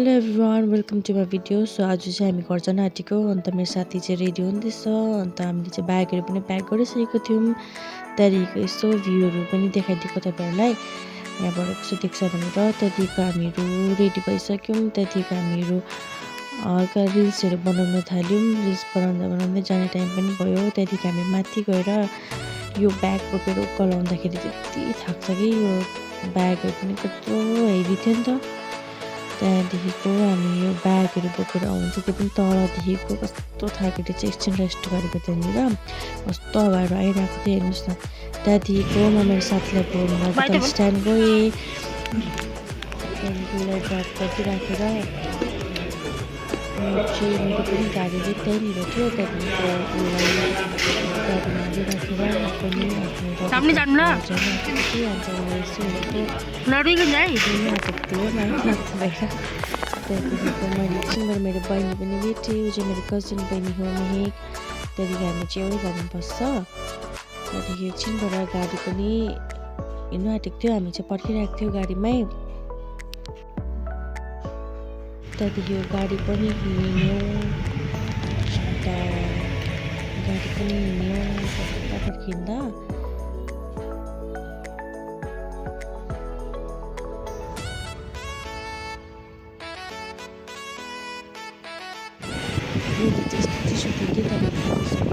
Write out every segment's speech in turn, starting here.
Hello everyone, welcome to my video. So आज चाहिँ हामी घर जान आँटेको। अन्त मेरो साथी चाहिँ रेडी हुँदैछ। अन्त हामीले चाहिँ ब्यागहरू पनि प्याक गरिसकेको थियौँ। त्यहाँदेखिको यसो भ्यूहरू पनि देखाइदिएको तपाईँहरूलाई, यहाँबाट कसो देख्छ भनेर। त्यहाँदेखिको हामीहरू रेडी भइसक्यौँ। त्यहाँदेखिको हामीहरू हल्का रिल्सहरू बनाउन थाल्यौँ। रिल्स बनाउँदै जाने टाइम पनि भयो। त्यहाँदेखि हामी माथि गएर यो ब्याग बोकेर उकालो आउँदाखेरि त्यति थाक्छ कि यो ब्यागहरू पनि कत्रो हेभी थियो नि त। त्यहाँदेखिको हामी यो ब्यागहरू बोकेर आउँछ, त्यो पनि तलदेखिको कस्तो थाकेर चाहिँ एकछिन रेस्ट गरेको त्यहाँनिर कस्तो हवाहरू आइरहेको थियो हेर्नुहोस् न। त्यहाँदेखिको म मेरो साथीलाई बोल्नु लागि स्ट्यान्ड गएँ। त्यहाँदेखि उसलाई ड्रप गरिदिइराखेर मेरो पनि गाडी चाहिँ त्यहीँनिर थियो। त्यहाँदेखिको उसलाई गाडीमा हालिराखेर म पनि आफ्नो त्यहाँदेखिको मैले एकछिनबाट मेरो बहिनी पनि भेटेँ। ऊ चाहिँ मेरो कजन बहिनी हो मेहेक। त्यहाँदेखि हामी चाहिँ एउटै घरमा बस्छ। त्यहाँदेखि एकछिनबाट गाडी पनि हिँड्नु आँटेको थियो। हामी चाहिँ पर्खिरहेको थियो गाडीमै। त्यहाँदेखि गाडी पनि हिँड्यो। अन्त गाडी पनि हिँड्यो फर्किँदा। त्यस्तो चिसो थियो कि तपाईँको सबै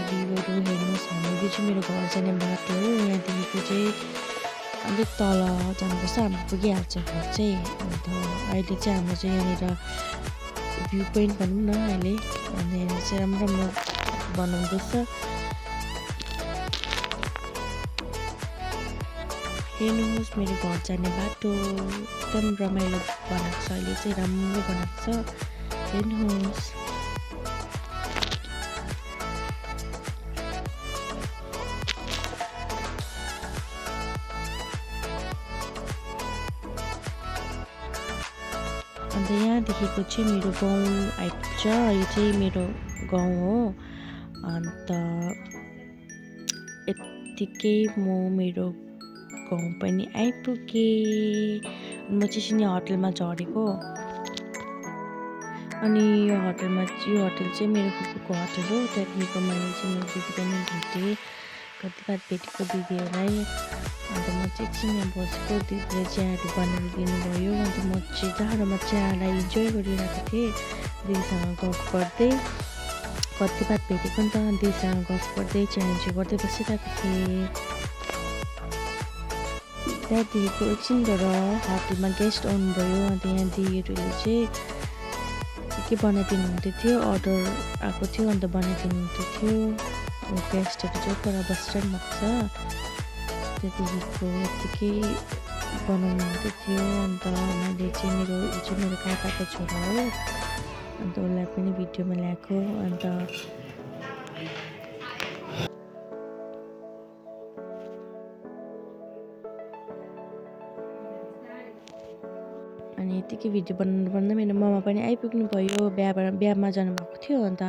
भ्यूहरू हेर्नुहोस्। हाम्रो चाहिँ मेरो घर जाने बाटो हो। यहाँदेखिको चाहिँ अलिक तल जानुपर्छ, हाम्रो पुगिहाल्छ घर चाहिँ। अन्त अहिले चाहिँ हाम्रो चाहिँ यहाँनिर भ्यू पोइन्ट भनौँ न अहिले। अन्त यहाँनिर चाहिँ राम्रो राम्रो बनाउँदैछ। हेर्नुहोस् मेरो घर जाने बाटो एकदम रमाइलो बनाएको छ। अहिले चाहिँ राम्रो बनाएको छ, हेर्नुहोस्। अन्त यहाँदेखिको चाहिँ मेरो गाउँ आइपुग्छ। यो चाहिँ मेरो गाउँ हो। अन्त यत्तिकै म मेरो गाउँ पनि आइपुगेँ। म चाहिँ होटलमा झरेको। अनि यो होटल चाहिँ मेरो फुपूको होटल हो। त्यहाँदेखिको मैले चाहिँ मेरो दिदी पनि भेटेँ, कति बात भेटेको दिदीहरूलाई। अन्त म चाहिँ एकछिन यहाँ बसेको, दिदीले चियाहरू बनाएर दिनुभयो। अन्त म चाहिँ जाडोमा चियालाई इन्जोय गरिरहेको थिएँ, दिदीसँग गफ गर्दै। कति बात भेटेको नि त, दिदीसँग गफ गर्दै चिया इन्जोय गर्दै बसिरहेको थिएँ। त्यहाँदेखिको एकछिनबाट होटलमा गेस्ट आउनुभयो। अन्त यहाँ दिदीहरूले चाहिँ के बनाइदिनु हुँदै थियो, अर्डर आएको थियो। अन्त बनाइदिनु हुँदै थियो। गेस्टहरू चाहिँ पर बसिरहनु भएको छ। त्यहाँदेखिको यत्तिकै बनाउनु हुँदै थियो। अन्त मैले चाहिँ यो चाहिँ मेरो काकाको छोरा हो। अन्त उसलाई पनि भिडियोमा ल्याएको। अन्त यत्तिकै भिडियो बनाउनु मेरो मामा पनि आइपुग्नु भयो। बिहामा जानुभएको थियो। अन्त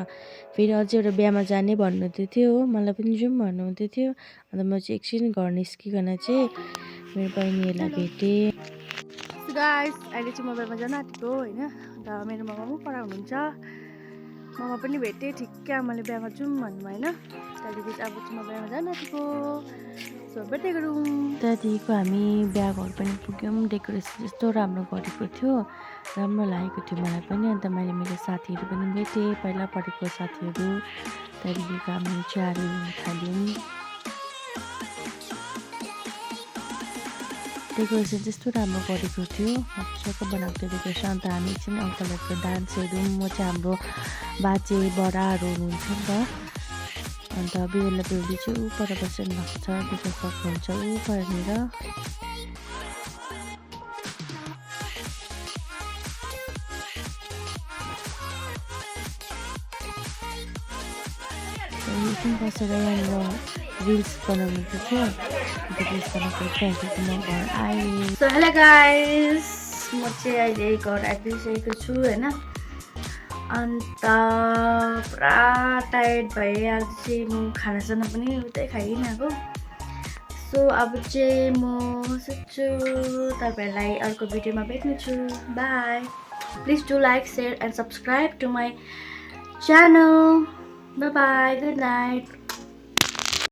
फेरि अझै एउटा बिहामा जाने भन्नुहुँदै थियो, मलाई पनि जाउँ भन्नुहुँदै थियो। अन्त म चाहिँ एकछिन घर निस्किकन चाहिँ मेरो बहिनीहरूलाई भेटेँ। गाइस अहिले चाहिँ म बिहामा जान आँटेको होइन। अन्त मेरो मामा पनि पर हुनुहुन्छ। मामा पनि भेटेँ, ठिक्कै आमाले बिहामा जाउँ भन्नु होइन। त्यहाँदेखि अब चाहिँ म बिहामा जान आँटेको। सो भेट्दै गरौँ। त्यहाँदेखिको हामी बिहा घर पनि पुग्यौँ। डेकोरेसन यस्तो राम्रो गरेको थियो, राम्रो लागेको थियो मलाई पनि। अन्त मैले मेरो साथीहरू पनि भेटेँ, पहिला पढेको साथीहरू। त्यहाँदेखिको हामी चियाहरू थाल्यौँ। डेकोरेसन त्यस्तो राम्रो गरेको थियो, मजाको बनाएको थियो डेकोरेसन। अन्त हामी चाहिँ अङ्कलहरूको डान्सहरू, म चाहिँ हाम्रो बाजे बडाहरू हुनुहुन्छ नि त। अन्त बेहुला बेहुली चाहिँ ऊ पर बसिरहनु भएको छ, देख्न सक्नुहुन्छ ऊ परनिर। एकछिन बसेर यहाँनिर रिल्स बनाउनु थियो। रिल्स बनाएको त्यहाँदेखि म घर आएँ। सो हेलो गाइस, म चाहिँ अहिले घर आइपुगिसकेको छु होइन। अन्त पुरा टायर्ड भएँ। आज चाहिँ म खानासाना पनि उतै खाइकन आएको। सो अब चाहिँ म सुत्छु, तपाईँहरूलाई अर्को भिडियोमा भेट्नेछु। Bye. Please do like, share and subscribe to my channel. Bye bye, good night.